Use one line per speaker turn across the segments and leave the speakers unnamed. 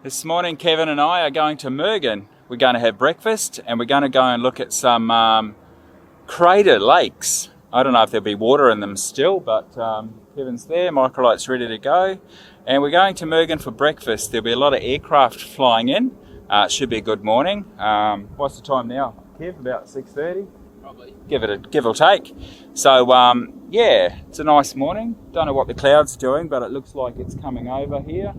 This morning Kevin and I are going to Mergen. We're going to have breakfast and we're going to go and look at some crater lakes. I don't know if there'll be water in them still, but Kevin's there, microlight's ready to go. And we're going to Mergen for breakfast. There'll be a lot of aircraft flying in. It should be a good morning. What's the time now, Kev? About 6:30? Probably. Give or take. So yeah, it's a nice morning. Don't know what the cloud's doing, but it looks like it's coming over here.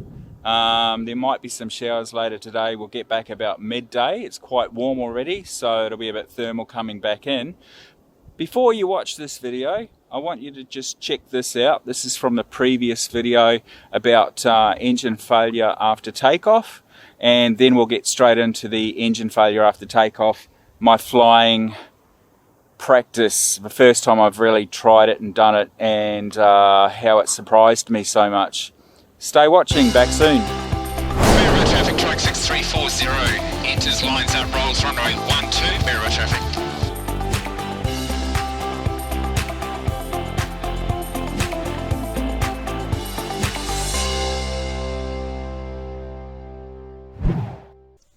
There might be some showers later today. We'll get back about midday. It's quite warm already, so it'll be a bit thermal coming back in. Before you watch this video, I want you to just check this out. This is from the previous video about engine failure after takeoff, and then we'll get straight into the engine failure after takeoff, my flying practice, the first time I've really tried it and done it, and how it surprised me so much. Stay watching, back soon.
Mirror traffic, truck 6340, enters lines up, rolls runway 12, mirror traffic.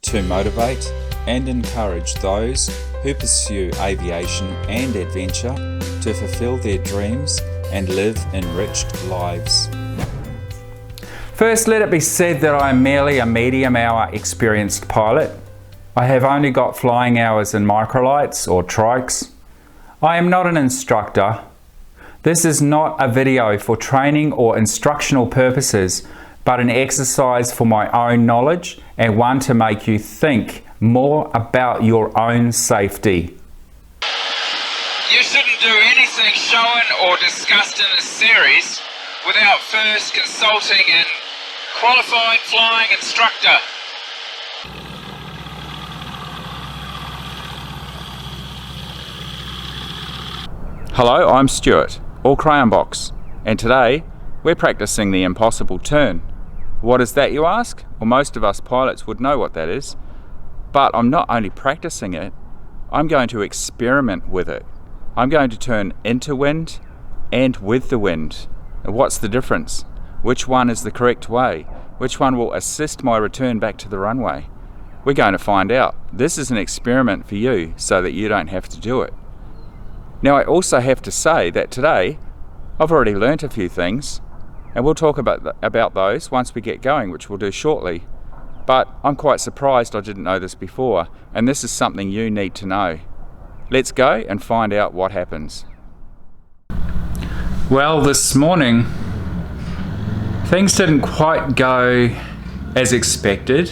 To motivate and encourage those who pursue aviation and adventure to fulfill their dreams and live enriched lives. First, let it be said that I am merely a medium hour experienced pilot. I have only got flying hours in microlights or trikes. I am not an instructor. This is not a video for training or instructional purposes, but an exercise for my own knowledge and one to make you think more about your own safety.
You shouldn't do anything shown or discussed in this series without first consulting an qualified flying instructor.
Hello, I'm Stuart, or Crayonbox, and today we're practicing the impossible turn. What is that, you ask? Well, most of us pilots would know what that is, but I'm not only practicing it, I'm going to experiment with it. I'm going to turn into wind and with the wind. And what's the difference? Which one is the correct way? Which one will assist my return back to the runway? We're going to find out. This is an experiment for you so that you don't have to do it. Now, I also have to say that today I've already learnt a few things, and we'll talk about those once we get going, which we'll do shortly. But I'm quite surprised I didn't know this before, and this is something you need to know. Let's go and find out what happens. Well, this morning things didn't quite go as expected.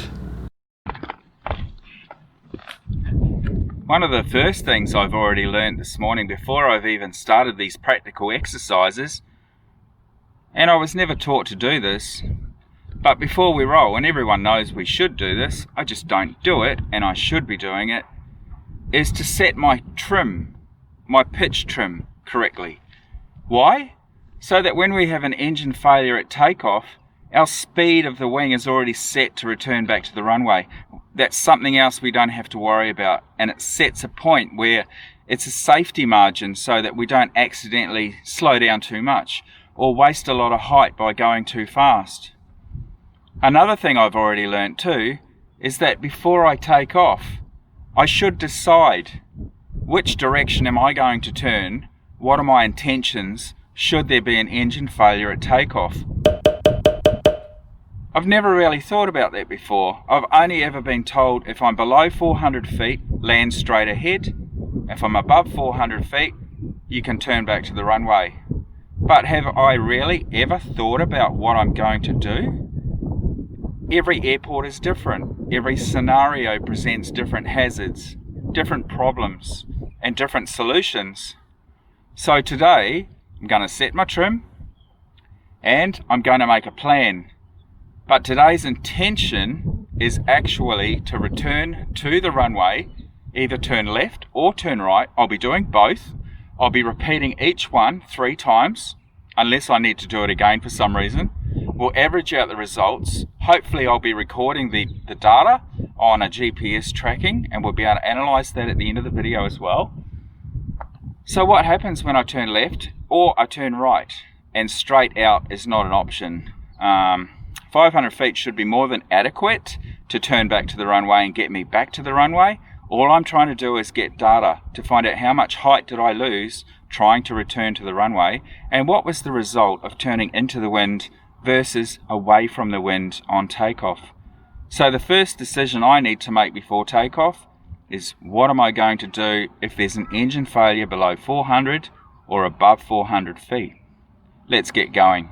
One of the first things I've already learned this morning before I've even started these practical exercises, and I was never taught to do this, but before we roll, and everyone knows we should do this, I just don't do it, and I should be doing it, is to set my trim, my pitch trim correctly. Why? So that when we have an engine failure at takeoff, our speed of the wing is already set to return back to the runway. That's something else we don't have to worry about, and it sets a point where it's a safety margin so that we don't accidentally slow down too much or waste a lot of height by going too fast. Another thing I've already learnt too is that before I take off, I should decide which direction am I going to turn, what are my intentions, should there be an engine failure at takeoff. I've never really thought about that before. I've only ever been told if I'm below 400 feet, land straight ahead. If I'm above 400 feet, you can turn back to the runway. But have I really ever thought about what I'm going to do? Every airport is different. Every scenario presents different hazards, different problems, and different solutions. So today, I'm going to set my trim, and I'm going to make a plan. But today's intention is actually to return to the runway, either turn left or turn right. I'll be doing both. I'll be repeating each one 3 times, unless I need to do it again for some reason. We'll average out the results. Hopefully I'll be recording the data on a GPS tracking, and we'll be able to analyze that at the end of the video as well. So what happens when I turn left or I turn right? And straight out is not an option. 500 feet should be more than adequate to turn back to the runway and get me back to the runway. All I'm trying to do is get data to find out how much height did I lose trying to return to the runway, and what was the result of turning into the wind versus away from the wind on takeoff. So the first decision I need to make before takeoff is, what am I going to do if there's an engine failure below 400 or above 400 feet? Let's get going.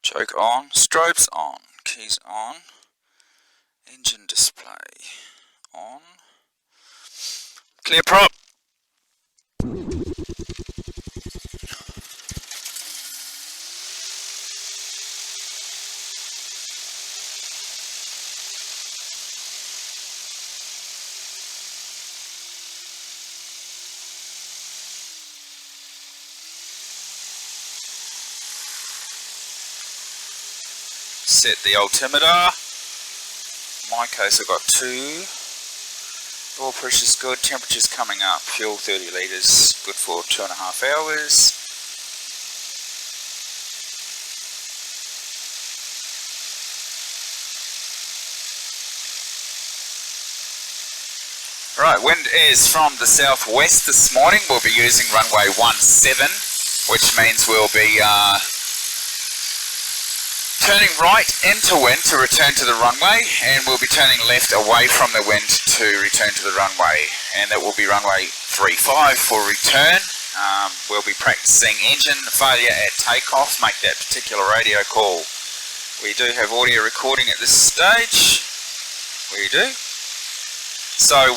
Choke on, strobes on, keys on, engine display on, clear prop. Set the altimeter. In my case I've got 2. Oil pressure's good, temperature's coming up, fuel 30 litres, good for 2.5 hours. Right, wind is from the southwest this morning. We'll be using runway 17, which means we'll be turning right into wind to return to the runway, and we'll be turning left away from the wind to return to the runway, and that will be runway 35 for return. We'll be practicing engine failure at takeoff, make that particular radio call. We do have audio recording at this stage. We do. So,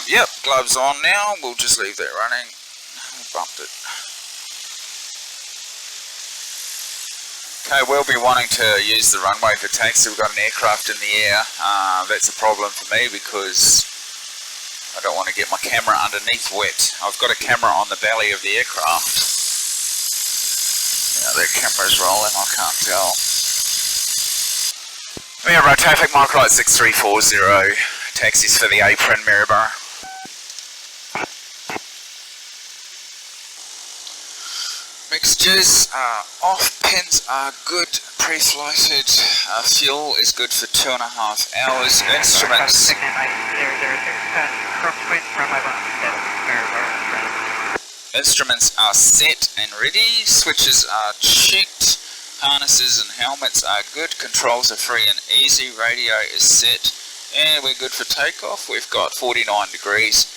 yep, gloves on now. We'll just leave that running. Bumped it. Okay, we'll be wanting to use the runway for taxi. We've got an aircraft in the air. That's a problem for me because I don't want to get my camera underneath wet. I've got a camera on the belly of the aircraft. Yeah, that camera's rolling, I can't tell. Maryborough traffic, microlight 6340. Taxis for the apron, Maryborough. Mixtures are off, pins are good, pre-flighted, fuel is good for 2.5 hours, instruments. Instruments are set and ready, switches are checked, harnesses and helmets are good, controls are free and easy, radio is set, and we're good for takeoff. We've got 49 degrees.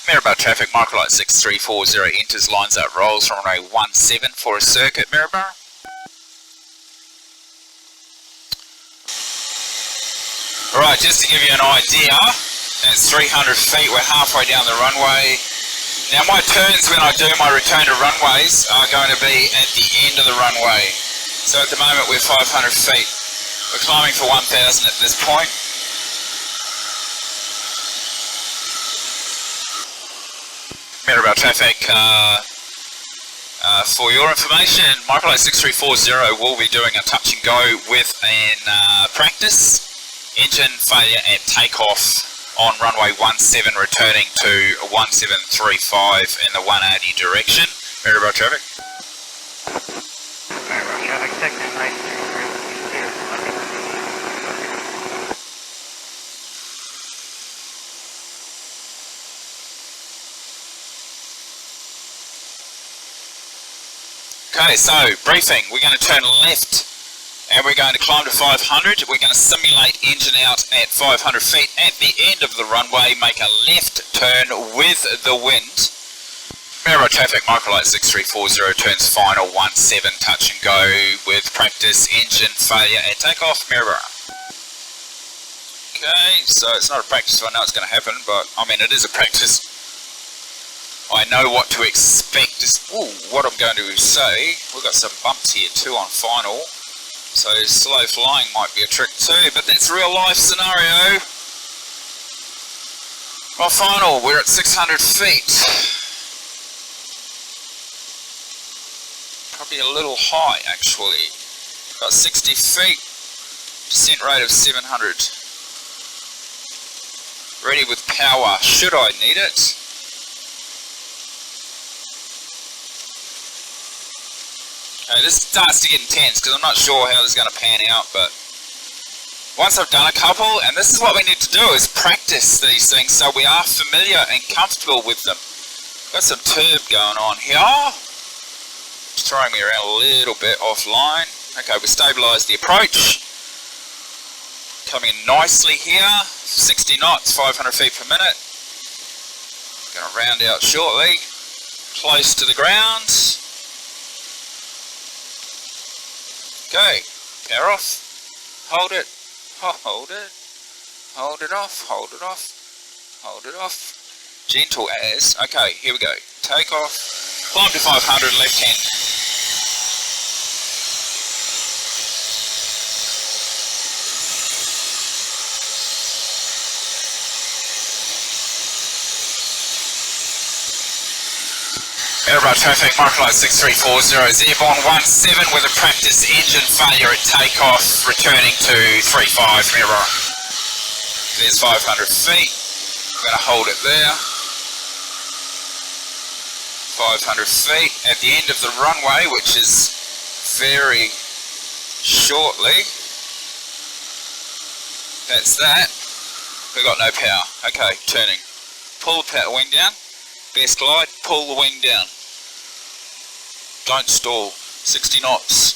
Maryborough traffic, microlight 6340, enters, lines up, rolls from runway 17 for a circuit, Maryborough. Alright, just to give you an idea, that's 300 feet, we're halfway down the runway. Now my turns when I do my return to runways are going to be at the end of the runway. So at the moment we're 500 feet. We're climbing for 1,000 at this point. Maryborough traffic, for your information, microlight 6340 will be doing a touch and go with an practice engine failure at takeoff on runway 17, returning to 1735 in the 180 direction. Maryborough traffic.
Maryborough traffic, 69.
Okay, so briefing, we're going to turn left and we're going to climb to 500. We're going to simulate engine out at 500 feet. At the end of the runway, make a left turn with the wind. Maryborough traffic, microlight 6340, turns final 17, touch and go with practice engine failure at takeoff, Maryborough. Okay, so it's not a practice, so I know it's going to happen, but I mean it is a practice. I know what to expect. What I'm going to say, we've got some bumps here too on final, so slow flying might be a trick too, but that's a real life scenario. Well, final, we're at 600 feet. Probably a little high actually. Got 60 feet, descent rate of 700. Ready with power, should I need it. Okay, this starts to get intense because I'm not sure how this is going to pan out, but once I've done a couple, and this is what we need to do, is practice these things so we are familiar and comfortable with them. Got some turb going on here. It's throwing me around a little bit offline. Okay, we stabilised the approach. Coming in nicely here. 60 knots, 500 feet per minute. Going to round out shortly. Close to the ground. Okay, power off. Hold it. Hold it. Hold it off. Hold it off. Hold it off. Gentle as. Okay, here we go. Take off. Climb to 500, left hand. Airboat traffic, microlight 6340, airborne 17 with a practice engine failure at takeoff, returning to 35, mirror. There's 500 feet, I'm going to hold it there. 500 feet at the end of the runway, which is very shortly. That's that. We've got no power. Okay, turning. Pull the power wing down. Best glide, pull the wing down. Don't stall. 60 knots.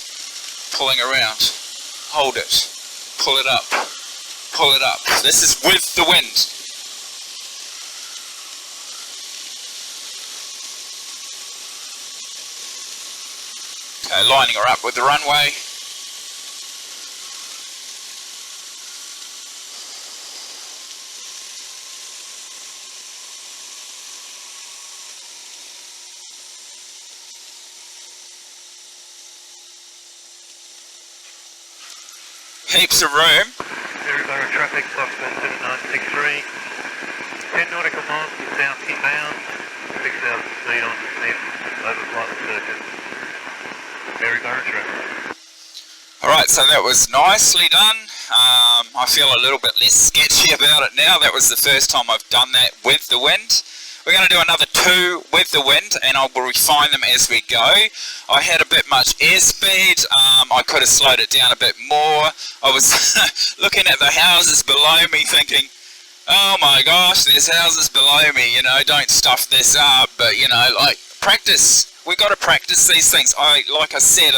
Pulling around. Hold it. Pull it up. Pull it up. This is with the wind. Okay, lining her up with the runway. Heaps of room.
Arizona traffic, Foxtrot 7963. 10 nautical miles to south inbound. 6,000 speed on descent. Over flight circuit. Arizona traffic.
Alright, so that was nicely done. I feel a little bit less sketchy about it now. That was the first time I've done that with the wind. We're going to do another 2 with the wind, and I will refine them as we go. I had a bit much airspeed. I could have slowed it down a bit more. I was looking at the houses below me thinking, oh my gosh, there's houses below me, you know, don't stuff this up. But, you know, like, practice. We've got to practice these things. Like I said,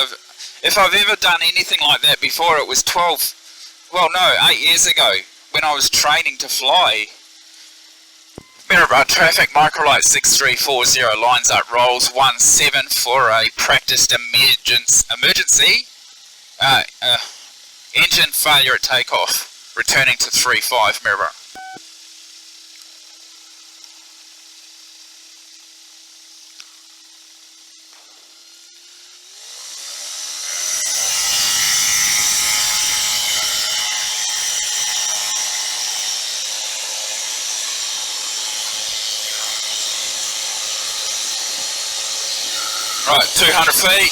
if I've ever done anything like that before, it was 8 years ago when I was training to fly. Mirror traffic, microlight 6340, lines up, rolls 17 for a practiced emergency. Engine failure at takeoff, returning to 35, mirror. Right, 200 feet.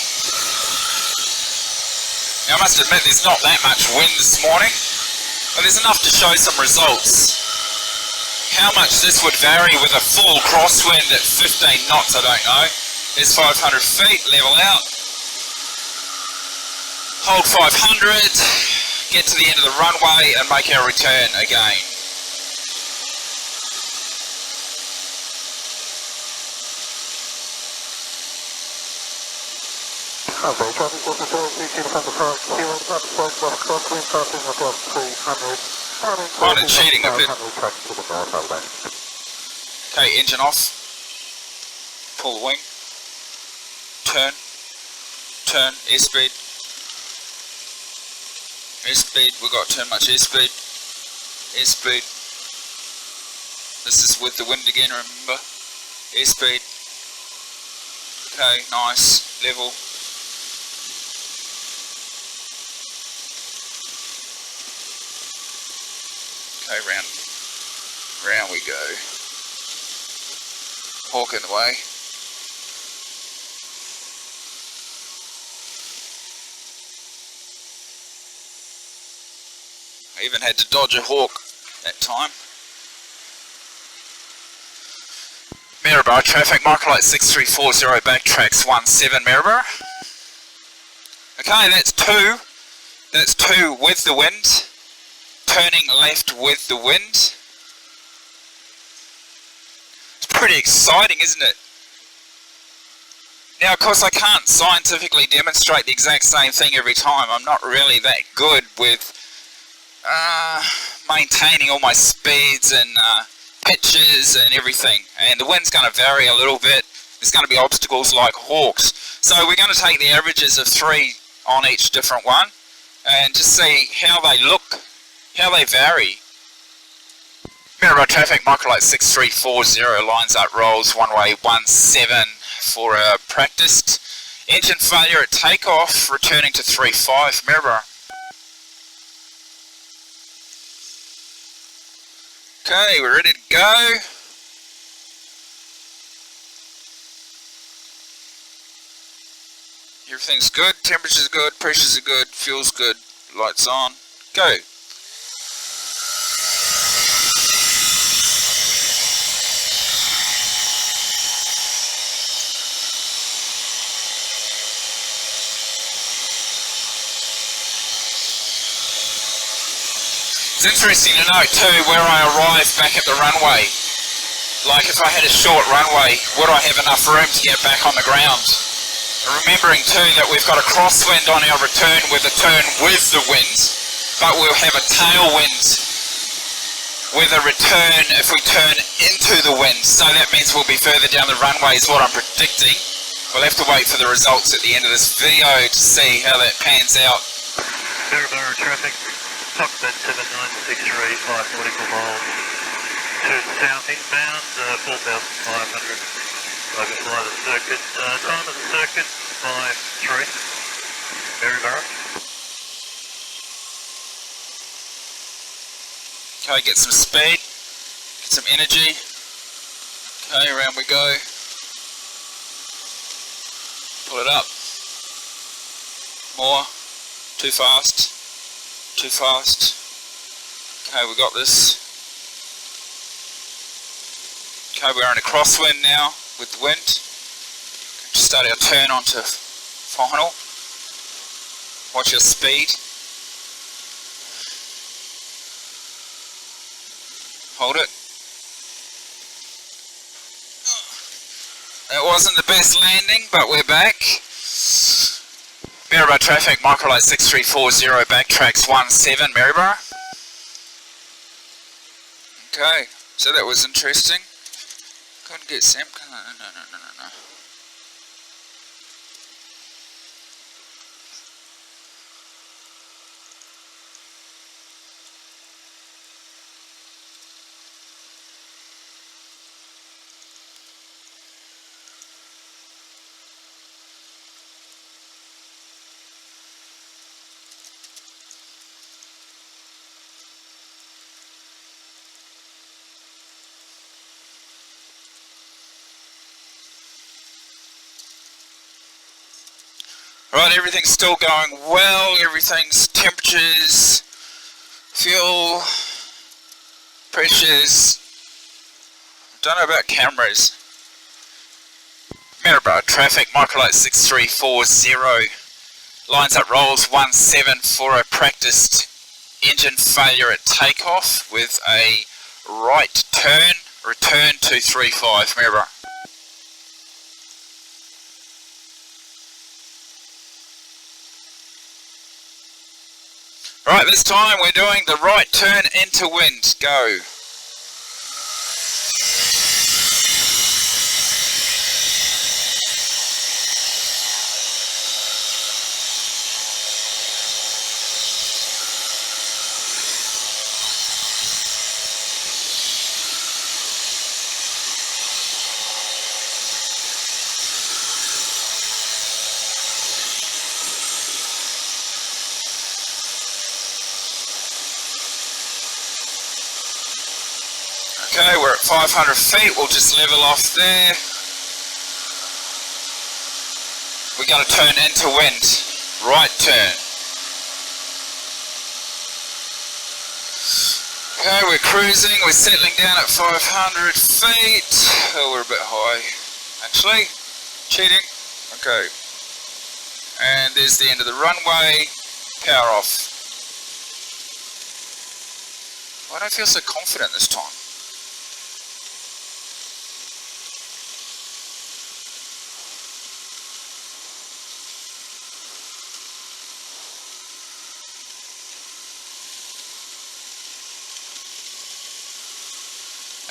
Now I must admit there's not that much wind this morning, but there's enough to show some results. How much this would vary with a full crosswind at 15 knots, I don't know. There's 500 feet, level out. Hold 500, get to the end of the runway and make our return again.
Okay, traffic 44, from the front, 0, crosswind passing across 300.
Kind of cheating a bit. Okay, engine off. Pull the wing. Turn. Turn, airspeed. Airspeed, we've got too much airspeed. Airspeed. This is with the wind again, remember? Airspeed. Okay, nice. Level. Okay, round we go. Hawk in the way. I even had to dodge a hawk that time. Maryborough traffic, microlight 6340, backtracks 17 Maryborough. Okay, that's 2. That's 2 with the wind. Turning left with the wind. It's pretty exciting, isn't it? Now, of course, I can't scientifically demonstrate the exact same thing every time. I'm not really that good with maintaining all my speeds and pitches and everything. And the wind's going to vary a little bit. There's going to be obstacles like hawks. So we're going to take the averages of 3 on each different one and just see how they look, how they vary. Mirror road traffic, microlight 6340, lines up, rolls, runway 17 for a practiced. Engine failure at takeoff, returning to 35, mirror. Okay, we're ready to go. Everything's good, temperature's good, pressure's good, fuel's good, lights on, go. It's interesting to note too where I arrive back at the runway. Like if I had a short runway, would I have enough room to get back on the ground? Remembering too that we've got a crosswind on our return with a turn with the wind, but we'll have a tailwind with a return if we turn into the wind. So that means we'll be further down the runway is what I'm predicting. We'll have to wait for the results at the end of this video to see how that pans out.
Barrow traffic, Foxbed 7963, 5 nautical miles to south inbound, 4,500. Overfly the circuit. Time of the circuit, 5-3. Barrow.
Okay, get some speed, get some energy. Okay, around we go. Pull it up. More. Too fast. Too fast. Okay, we got this. Okay, we're in a crosswind now with the wind. Just start our turn onto final. Watch your speed. Hold it. That wasn't the best landing, but we're back. Maryborough traffic, microlight 6340, backtracks 17, Maryborough. Okay, so that was interesting. Couldn't get Sam. No. Right, everything's still going well, everything's temperatures, fuel, pressures, don't know about cameras. Maryborough traffic, microlight 6340, lines up, rolls 17 for a practiced engine failure at takeoff with a right turn, return 235, Maryborough. Right, this time we're doing the right turn into wind. Go. Okay, we're at 500 feet, we'll just level off there. We're going to turn into wind, right turn. Okay, we're cruising, we're settling down at 500 feet. Oh, we're a bit high, actually. Cheating. Okay. And there's the end of the runway. Power off. I don't feel so confident this time.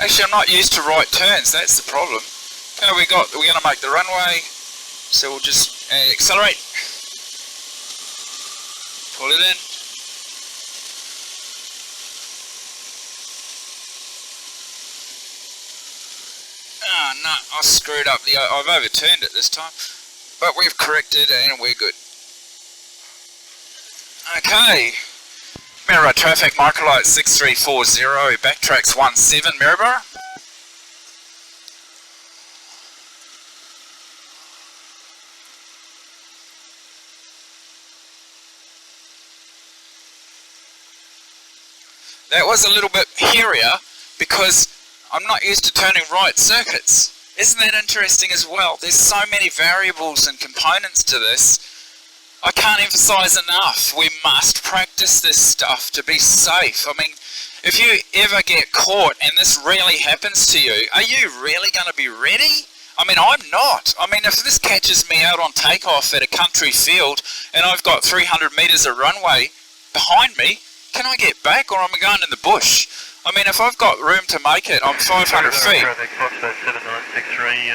Actually, I'm not used to right turns, that's the problem. Okay, we're going to make the runway, so we'll just accelerate. Pull it in. Oh no, I screwed up. I've overturned it this time. But we've corrected and we're good. Okay. Mirror traffic, microlight 6340, backtracks 17, Maryborough. That was a little bit hairier because I'm not used to turning right circuits. Isn't that interesting as well? There's so many variables and components to this. I can't emphasize enough, we must practice this stuff to be safe. I mean, if you ever get caught and this really happens to you, are you really going to be ready? I mean, I'm not. I mean, if this catches me out on takeoff at a country field and I've got 300 metres of runway behind me, can I get back or am I going in the bush? I mean, if I've got room to make it, I'm 500 feet.
Traffic, Foxtrot 7963,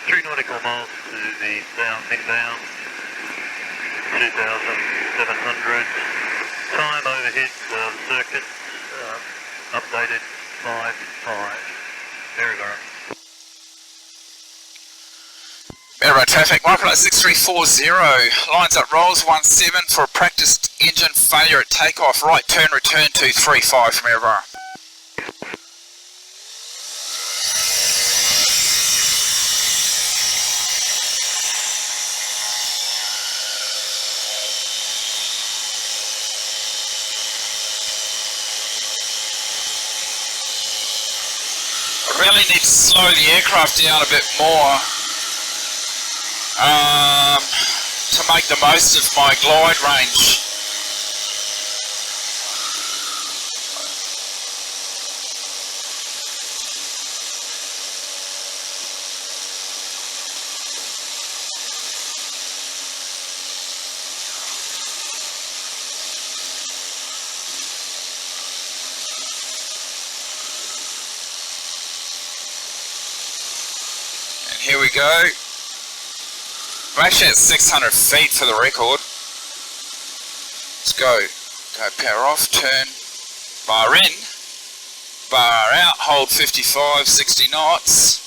3 nautical miles to the south, inbound, 2,700. Time overhead circuit, updated 5-5. Maryborough.
Maryborough traffic, microlight 6340, lines up rolls 17 for a practiced engine failure at takeoff, right turn, return 235 from Maryborough. I really need to slow the aircraft down a bit more to make the most of my glide range. And here we go. I'm actually at 600 feet for the record. Let's go. Go power off, turn, bar in, bar out, hold 55, 60 knots.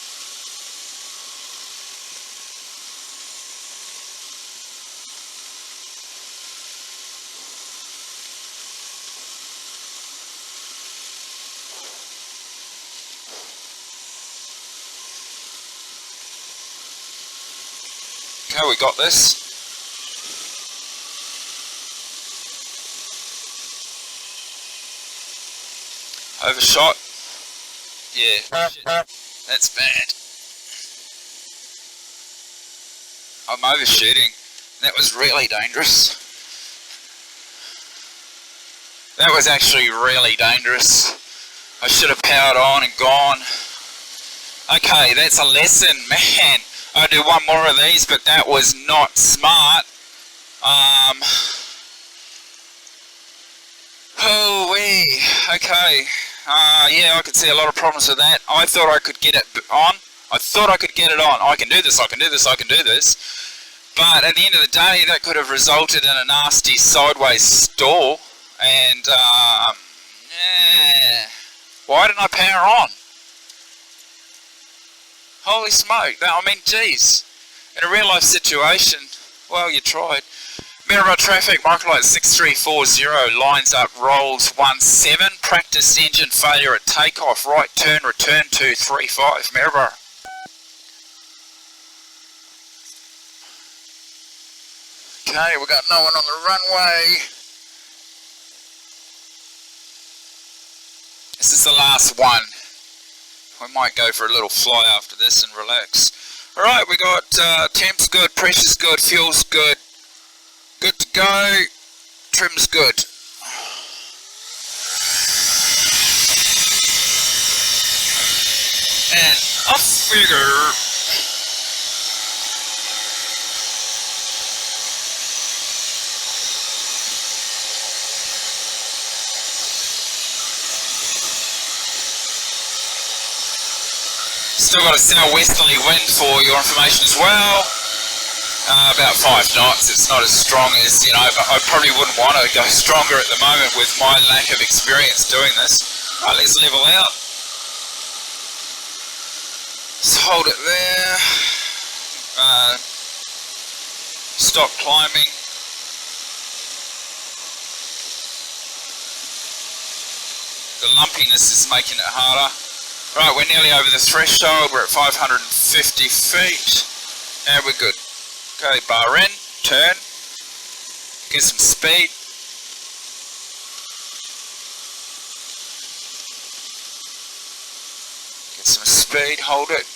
Okay, we got this. Overshot. Yeah, shit. That's bad. I'm overshooting. That was really dangerous. That was actually really dangerous. I should have powered on and gone. Okay, that's a lesson, man. I'll do one more of these, but that was not smart. Oh wee. Okay. Yeah, I could see a lot of problems with that. I thought I could get it on. I thought I could get it on. I can do this, I can do this, I can do this. But at the end of the day, that could have resulted in a nasty sideways stall. And, yeah. Why didn't I power on? Holy smoke, I mean, geez. In a real life situation, well, you tried. Maryborough traffic, microlight 6340, lines up, rolls 17, practice engine failure at takeoff, right turn, return 235, Maryborough. Okay, we got no one on the runway. This is the last one. We might go for a little fly after this and relax. Alright, we got temps good, pressure's good, fuel's good. go. Trim's good. And off we go. Still got a southwesterly wind for your information as well. About 5 knots. It's not as strong as, you know, I probably wouldn't want to go stronger at the moment with my lack of experience doing this. Right, let's level out. Just hold it there. Stop climbing. The lumpiness is making it harder. Right, we're nearly over the threshold. We're at 550 feet. And we're good. Okay, bar in, turn, get some speed. Get some speed, hold it.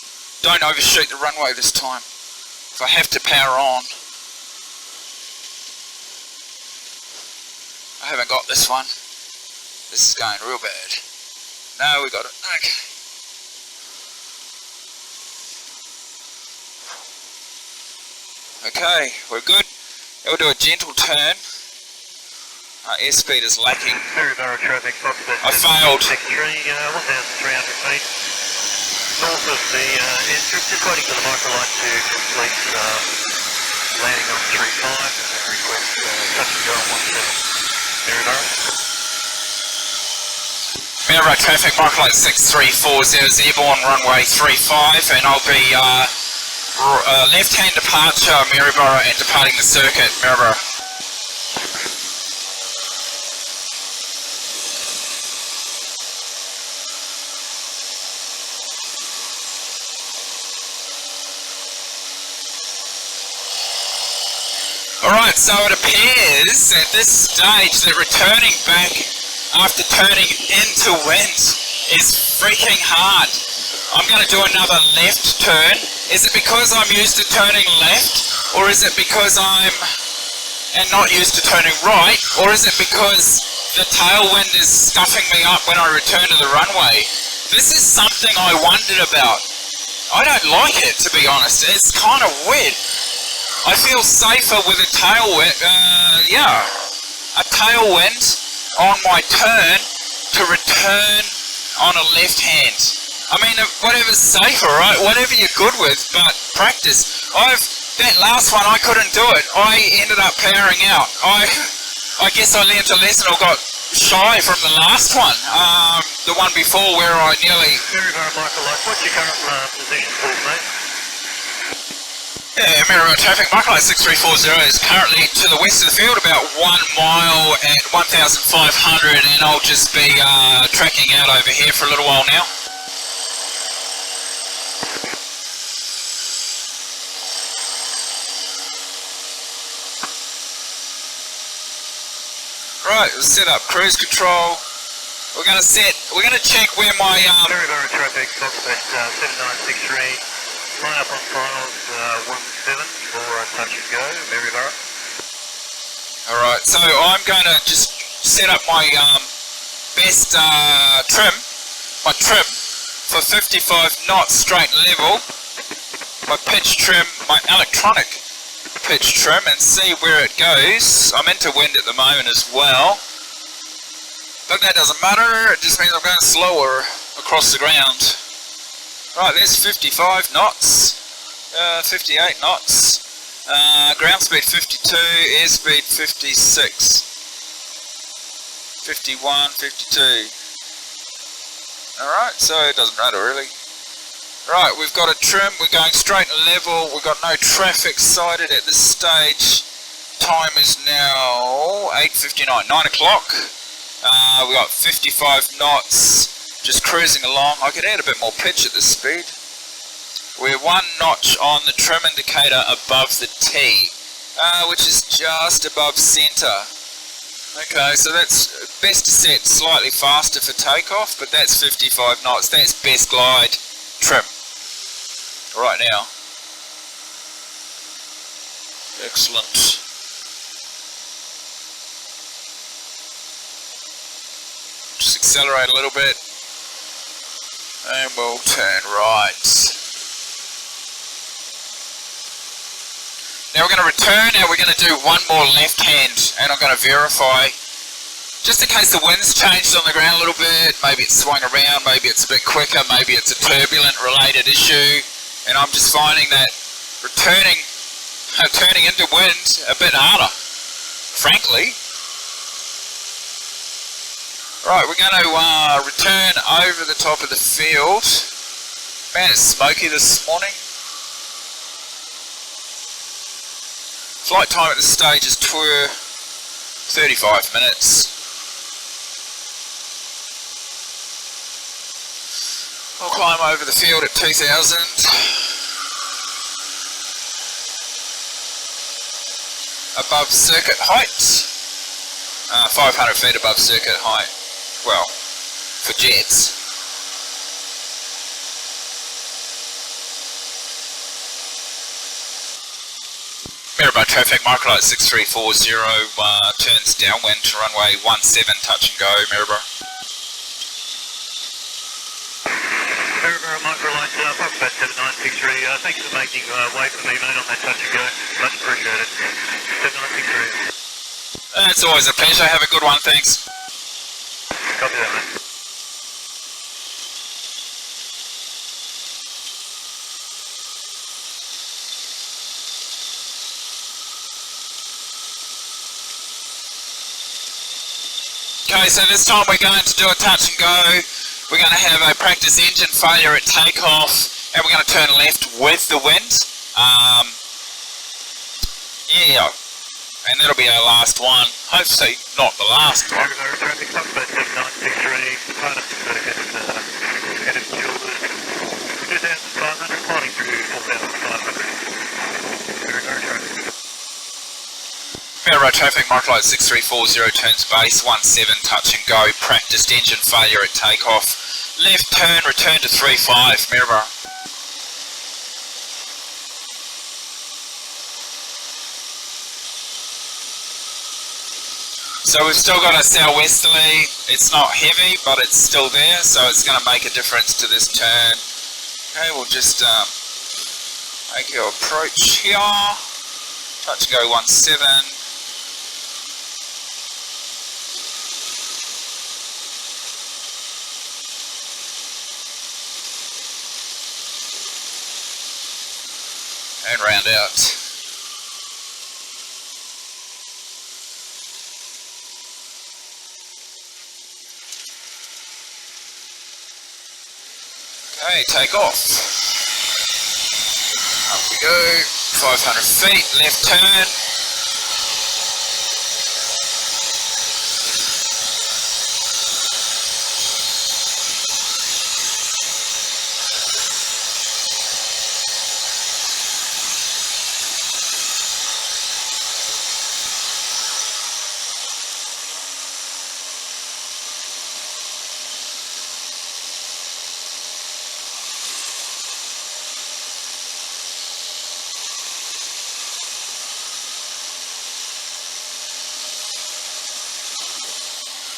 Don't overshoot the runway this time. If I have to power on. I haven't got this one. This is going real bad. No, we got it. Okay. Okay, we're good. We'll do a gentle turn. Airspeed is lacking.
Very narrow traffic,
I failed.
1,300 feet. North of the airstrip, just waiting for the microlight to complete landing on 35 and then request touch and go on 17. Very narrow.
Mirror traffic, microlight 634 is airborne, runway 35, and I'll be left-hand departure, Maryborough, and departing the circuit, Maryborough. Alright, so it appears at this stage that returning back after turning into wind is freaking hard. I'm going to do another left turn. Is it because I'm used to turning left, or is it because I'm not used to turning right, or is it because the tailwind is stuffing me up when I return to the runway? This is something I wondered about. I don't like it, to be honest. It's kind of weird. I feel safer with a tailwind, a tailwind on my turn to return on a left hand. I mean, whatever's safer, right? Whatever you're good with, but practice. That last one, I couldn't do it. I ended up powering out. I guess I learned a lesson or got shy from the last one. The one before where I nearly...
Very microlight. What's your current position, please, mate?
Yeah, Maryborough traffic, microlight 6340 is currently to the west of the field, about 1 mile at 1,500, and I'll just be tracking out over here for a little while now. Right, we'll set up cruise control. We're gonna check where my
Maryborough traffic, Foxbet 7963. Line up on finals 17 for touch and go, Maryborough.
Alright, so I'm going to just set up my best trim for 55 knots straight and level. My pitch trim, my electronic pitch trim, and see where it goes. I'm into wind at the moment as well, but that doesn't matter. It just means I'm going slower across the ground. Right, there's 55 knots, 58 knots, ground speed 52, airspeed 56, 51, 52. Alright, so it doesn't matter really. Right, we've got a trim, we're going straight and level, we've got no traffic sighted at this stage. Time is now 8:59, 9 o'clock. We've got 55 knots. Just cruising along. I could add a bit more pitch at this speed. We're 1 notch on the trim indicator above the T, which is just above centre. Okay, so that's best to set slightly faster for takeoff, but that's 55 knots. That's best glide trim right now. Excellent. Just accelerate a little bit. And we'll turn right. Now we're going to return and we're going to do one more left hand, and I'm going to verify, just in case the wind's changed on the ground a little bit, maybe it's swung around, maybe it's a bit quicker, maybe it's a turbulent related issue, and I'm just finding that turning into wind a bit harder, frankly. Right, we're going to return over the top of the field. Man, it's smoky this morning. Flight time at this stage is 35 minutes. I'll climb over the field at 2000. Above circuit height. 500 feet above circuit height. Well, for jets. Maryborough traffic, microlight 6340, turns downwind to runway 17, touch and go, Maryborough.
Maryborough microlight, Foxbat 7963, thanks for making way for me, mate, on that touch and go. Much appreciated. 7963.
It's always a pleasure, have a good one, thanks.
Copy that, mate.
Okay, so this time we're going to do a touch and go. We're going to have a practice engine failure at takeoff, and we're going to turn left with the wind. Yeah, and that'll be our last one. Hopefully not the last one.
Maryborough traffic, Foxbat 7963, departing from circuit, headed to 2,500, climbing through 4,500. Maryborough traffic.
Maryborough traffic, microlight 6340, turns base 17, touch and go, practiced engine failure at takeoff. Left turn, return to 35, Maryborough. So we've still got a southwesterly. It's not heavy, but it's still there, so it's going to make a difference to this turn. Okay, we'll just make your approach here. Touch and go 17. And round out. Okay, take off. Up we go. 500 feet, left turn.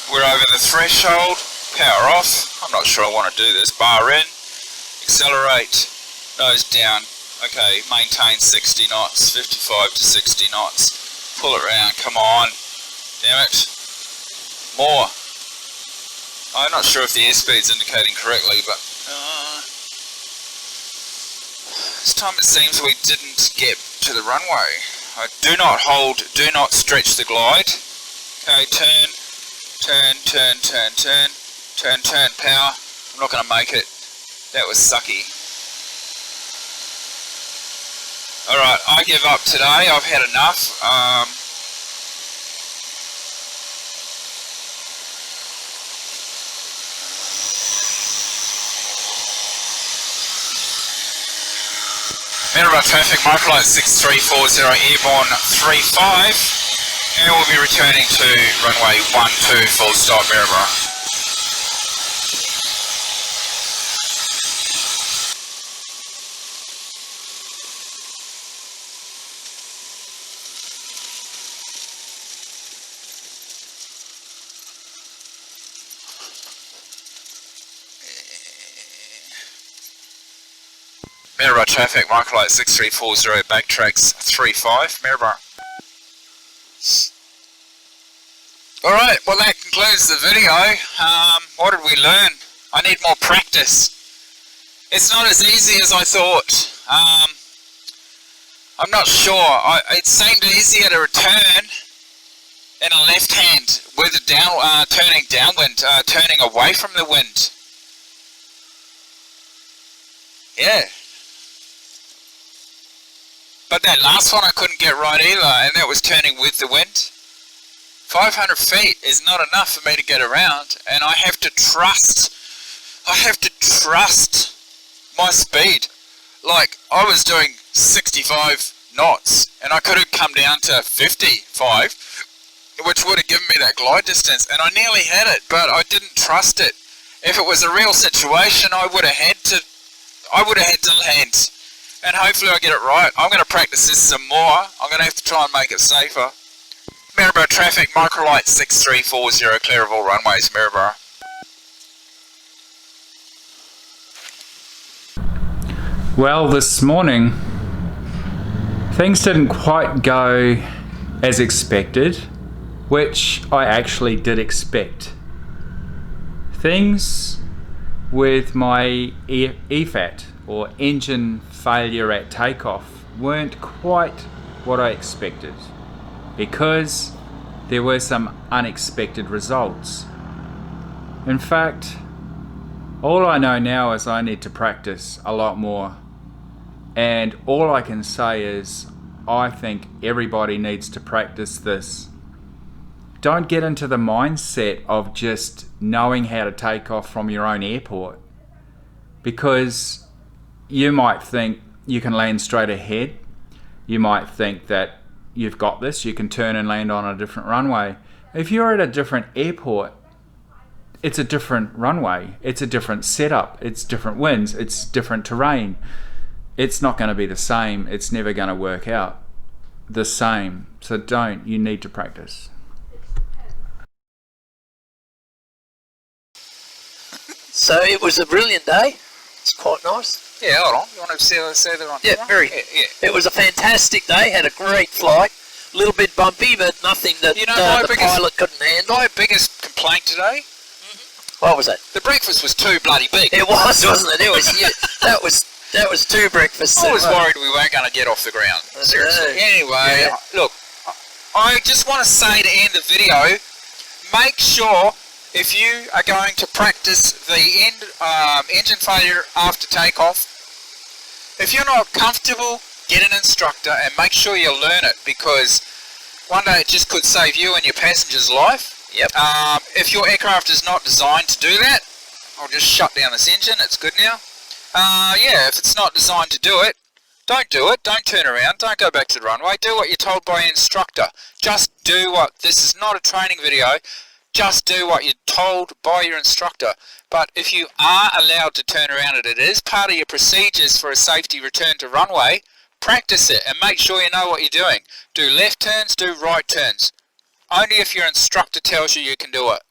We're over the threshold, power off. I'm not sure I want to do this. Bar in, accelerate, nose down. Okay, maintain 60 knots, 55 to 60 knots. Pull it around, come on. Damn it. More. I'm not sure if the airspeed's indicating correctly, but this time it seems we didn't get to the runway. Do not hold, do not stretch the glide. Okay, turn. Turn, turn, turn, turn, turn, turn, power. I'm not going to make it. That was sucky. Alright, I give up today. I've had enough. Maryborough traffic, microlight 6340, airborne 35. And we'll be returning to runway 12, full stop, Maryborough. Maryborough traffic, microlight 6340, backtracks 35, Maryborough. Alright, well that concludes the video. What did we learn? I need more practice. It's not as easy as I thought. I'm not sure. It seemed easier to return in a left hand with a turning downwind, turning away from the wind. Yeah. But that last one I couldn't get right either, and that was turning with the wind. 500 feet is not enough for me to get around, and I have to trust my speed. Like, I was doing 65 knots, and I could have come down to 55, which would have given me that glide distance, and I nearly had it, but I didn't trust it. If it was a real situation, I would have had to land, and hopefully I get it right. I'm going to practice this some more. I'm going to have to try and make it safer. Maryborough traffic, microlight 6340, clear of all runways, Maryborough.
Well, this morning, things didn't quite go as expected, which I actually did expect. Things with my EFAT, or engine failure at takeoff, weren't quite what I expected, because there were some unexpected results. In fact, all I know now is I need to practice a lot more, and all I can say is I think everybody needs to practice this. Don't get into the mindset of just knowing how to take off from your own airport, because you might think you can land straight ahead. You might think that you've got this, you can turn and land on a different runway. If you're at a different airport, it's a different runway, it's a different setup, it's different winds, it's different terrain. It's not going to be the same. It's never going to work out the same. So you need to practice.
So it was a brilliant day. It's quite nice.
Yeah, hold on. You want to see the one?
Yeah, very. Yeah. It was a fantastic day. Had a great flight. A little bit bumpy, but nothing that the pilot couldn't handle.
My biggest complaint today.
What was that?
The breakfast was too bloody big.
It was, wasn't it? It was. Yeah, that was two breakfasts.
I was worried we weren't going to get off the ground. Seriously. Anyway, look, I just want to say to end the video, make sure if you are going to practice the engine failure after takeoff, if you're not comfortable, get an instructor and make sure you learn it, because one day it just could save you and your passenger's life.
Yep.
If your aircraft is not designed to do that, I'll just shut down this engine. It's good now. Yeah, if it's not designed to do it, don't do it. Don't turn around. Don't go back to the runway. Do what you're told by an instructor. Just do what... This is not a training video. Just do what you're told by your instructor. But if you are allowed to turn around, and it is part of your procedures for a safety return to runway, practice it and make sure you know what you're doing. Do left turns, do right turns. Only if your instructor tells you you can do it.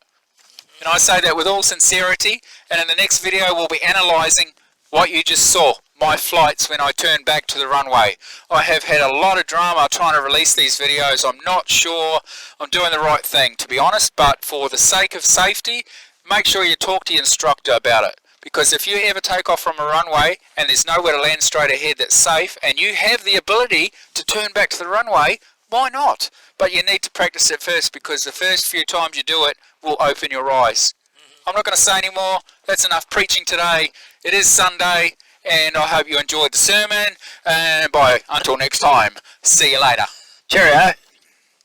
And I say that with all sincerity, and in the next video we'll be analysing what you just saw, my flights when I turned back to the runway. I have had a lot of drama trying to release these videos. I'm not sure I'm doing the right thing, to be honest, but for the sake of safety, make sure you talk to your instructor about it. Because if you ever take off from a runway and there's nowhere to land straight ahead that's safe, and you have the ability to turn back to the runway, why not? But you need to practice it first, because the first few times you do it will open your eyes. I'm not going to say any more. That's enough preaching today. It is Sunday, and I hope you enjoyed the sermon. And bye. Until next time. See you later.
Cheerio.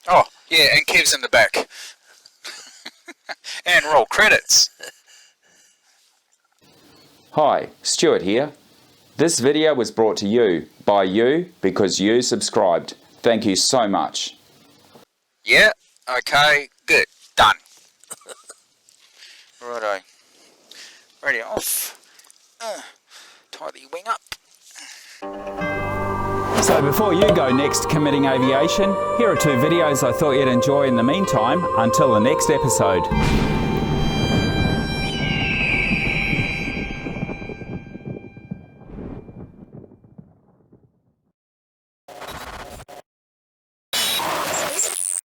Oh, yeah, and Kev's in the back. And roll credits.
Hi, Stuart here. This video was brought to you by you because you subscribed. Thank you so much.
Yeah, okay, good. Done. Righto. Radio off. Tie the wing up.
So before you go next committing aviation, here are 2 videos I thought you'd enjoy in the meantime until the next episode.